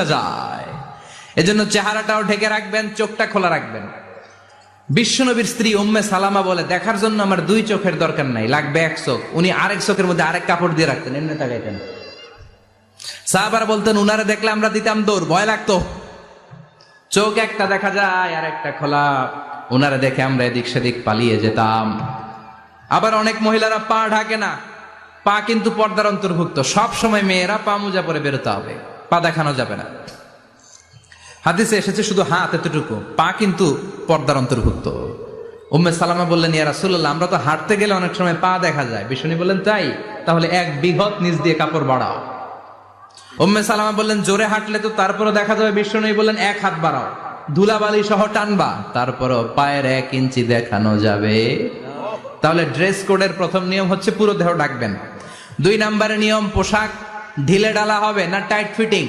যায়। এজন্য চেহারাটাও ঢেকে রাখবেন, চোখটা খোলা রাখবেন। বিশ্বনবীর স্ত্রী উম্মে সালামা বলে, দেখার জন্য আমার দুই চোখের দরকার নাই, লাগবে এক চোখ। উনি আরেক চোখের মধ্যে আরেক কাপড় দিয়ে রাখতেন, এমনি তাকাইতেন। সাহাবারা বলতেন, উনারে দেখলে আমরা দিতাম দৌড়, ভয় লাগতো। চোখ একটা দেখা যায় আর একটা খোলা, উনারে দেখে আমরা এদিক সেদিক পালিয়ে যেতাম। আবার অনেক মহিলারা পা ঢাকে না, পা কিন্তু পর্দার অন্তর্ভুক্ত। সব সময় মেয়েরা পা মোজা পরে বেরোতে হবে, পা দেখানো যাবে না। হাদিসে এসেছে শুধু হাত এতটুকু, পা কিন্তু পর্দার অন্তর্ভুক্ত। উম্মে সালামা বললেন, ইয়া রাসূলুল্লাহ, আমরা তো হাঁটতে গেলে অনেক সময় পা দেখা যায়। বিষ্ণু বললেন, তাই? তাহলে এক বিঘত নিচ দিয়ে কাপড় বাড়াও। উম্মে সালামা বললেন, জোরে হাঁটলে তো তারপরও দেখা যাবে। বিষ্ণু বললেন, এক হাত বাড়াও, ধুলাবালি সহ টানবা, তারপরও পায়ের 1 ইঞ্চি দেখানো যাবে। তাহলে ড্রেস কোডের প্রথম নিয়ম হচ্ছে পুরো দেহ ঢাকবেন। 2 নম্বরের নিয়ম, পোশাক ঢিলে ঢালা হবে না টাইট ফিটিং?